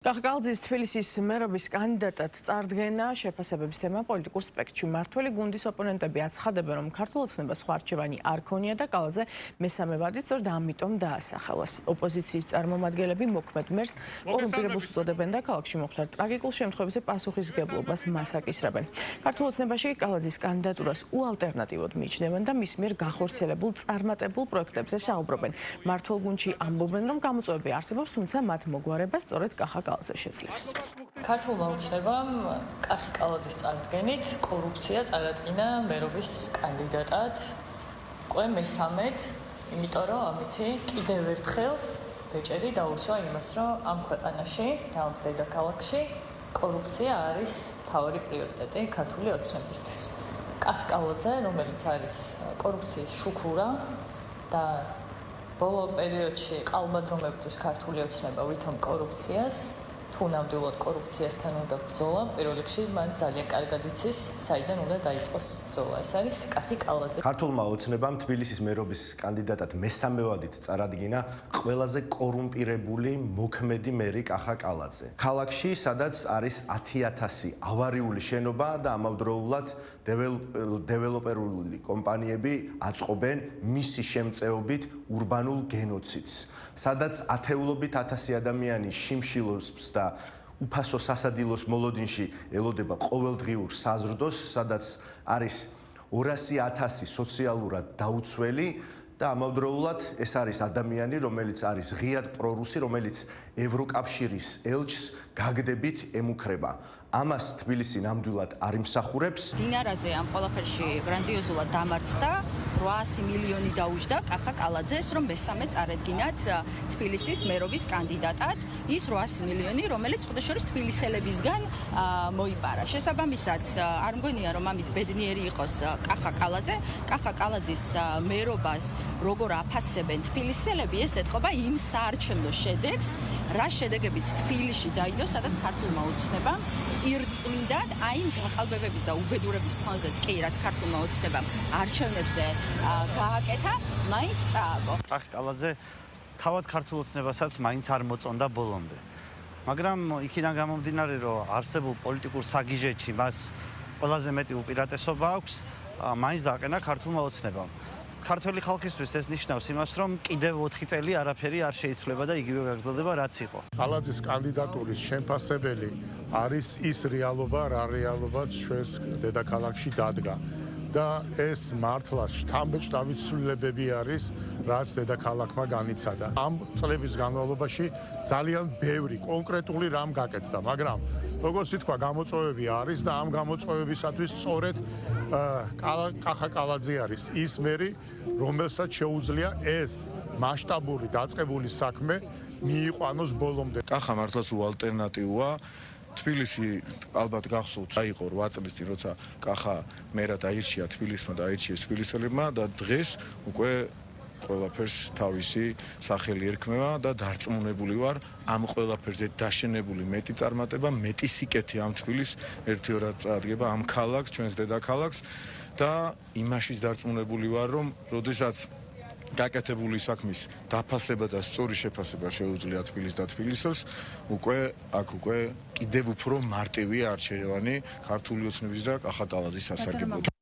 კახაკალაძის თბილისის მერობის კანდიდატად წარდგენა შეფასებების თემა პოლიტიკურ სპექტრში. მმართველი გუნდის ოპონენტები აცხადებენ, რომ ქართულ ოცნებას სხვა არჩევანი არ ქონია და კალაძე მესამე ვადით სწორედ ამიტომ დაასახელეს. ოპოზიციის წარმომადგენლები მოქმედ მერს კორუმპირებულს უწოდებენ და ქალაქში მოხდარ ტრაგიკულ შემთხვევებზე პასუხისმგებლობას მას აკისრებენ. ქართულ ოცნებაში კალაძის კანდიდატურას უალტერნატივოდ მიიჩნევენ და მის მიერ გახორციელებულ წარმატებულ პროექტებზე საუბრობენ. მმართველ გუნდში ამბობენ, რომ გამოწვევები არსებობს, თუმცა მათ მოგვარებას სწორედ კახაკალაძე ქართულმა ოცნებამ კახაკალაძის წარდგენით კორუფცია წარადგინა მერობის კანდიდატად უკვე მესამედ, იმიტომ რომ ამითი კიდევ ერთხელ ბეჭედი დაუსვა იმას, რომ ამ ქვეყანაში და ამ დედაქალაქში კორუფცია არის მთავარი პრიორიტეტი ქართული ოცნებისთვის. კახაკალაძე, რომელიც არის კორუფციის შუქურა და ბოლო პერიოდში ყალბადრომებთვის ქართული ოცნება ვითომ კორუფციას, თუ ნამდვილად კორუფციასთან უნდა ბრძოლა, პირველ რიგში მან ძალიან კარგად იცის, საიდან უნდა დაიწყოს ბრძოლა. ეს არის კახაკალაძე. ქართულმა ოცნებამ თბილისის მერობის კანდიდატად მესამე ვადით წარადგინა ყველაზე კორუმპირებული მოქმედი მერი კახაკალაძე. ქალაქში, სადაც არის 10,000 ავარიული შენობა და ამავდროულად დეველოპერული კომპანიები აწყობენ მისი შემწეობით ურბანულ გენოციდს. სადაც ათეულობით 1000 ადამიანი შიმშილობს და უფასო სასადილოს მოლოდინში ელოდება ყოველდღიურ საზრდოს, სადაც არის 200,000 სოციალურად დაუცველი და ამავდროულად ეს არის ადამიანი, რომელიც არის ღიად პრორუსი, რომელიც ევროკავშირის ელჩს გაგდებით ემუქრება. ამას თბილისი ნამდვილად არ იმსახურებს. დინარაძე ამ ყველაფერში გრანდიოზულად დამარცხდა, 800 მილიონი დაუჯდა კახაკალაძეს, რომ მესამე წარადგინათ თბილისის მერობის კანდიდატად. ის 800 მილიონი, რომელიც ხუდაშორის თბილისელებისგან მოიპარა. შესაბამისად, არ მგონია, რომ ამით ბედნიერი იყოს კახაკალაძე. კახაკალაძის მერობას როგორ აფასებენ თბილისელები, ეს ეთყობა იმ საარჩევნო შედეგს, რა შედეგებიც თბილისში დაიდო, სადაც ქართულმა ოცნებამ ირწმიდათ აი იმ გაყალბებების და უბედურების ფონზეც კი, რაც ქართულმა ოცნებამ არჩევნებზე გააკეთა, მაინც წააგო. კახაკალაძე თავად ქართულ ოცნებასაც მაინც არ მოწონდა ბოლომდე. მაგრამ იქიდან გამომდინარე, რომ არსებულ პოლიტიკურ საგიჟეთში მას ყველაზე მეტი უპირატესობა აქვს, მაინც დააყენა ქართულმა ოცნებამ. ქართველი ხალხისთვის ეს ნიშნავს იმას, რომ კიდევ 4 წელი არაფერი არ შეიცვლება და იგივე გაგრძელდება, რაც იყო. კალაძის კანდიდატურის შემფასებელი არის ის რეალობა, რა რეალობაც ჩვენს დედაქალაქში დადგა. და ეს მართლაც შთამბეჭდავი ცვლილებები არის, რაც დედაქალაქმა განიცადა. ამ წლების განმავლობაში ძალიან ბევრი კონკრეტული რამ გაკეთდა, მაგრამ როგორც ითქვა, გამოწვევები არის და ამ გამოწვევებისათვის სწორედ კახაკალაძე არის ის მერი, რომელსაც შეუძლია ეს მასშტაბური დაწყებული საქმე მიიყვანოს ბოლომდე. კახა მართლაც უალტერნატივია. თბილისი ალბათ გახსოვთ, იყო 8 წლის წინ, როცა კახა მერად აირჩია თბილისმა და აირჩიეს თბილისელებმა და დღეს უკვე ყველაფერს თავისი სახელი ერქმევა და დარწმუნებული ვარ, ამ ყველაფერზე დაშენებული მეტი წარმატება, მეტი სიკეთე ამ თბილის ერთიორად წარადგება ამ ქალაქს, ჩვენს დედაქალაქს და იმაშიც დარწმუნებული ვარ, რომ როდესაც გაკეთებული საქმის დაფასება და სწორი შეფასება შეუძლია თბილისს და თბილისელს, უკვე კიდევ უფრო მარტივია არჩევანი ქართული ოცნების და კახაკალაძის სასარგებლოდ.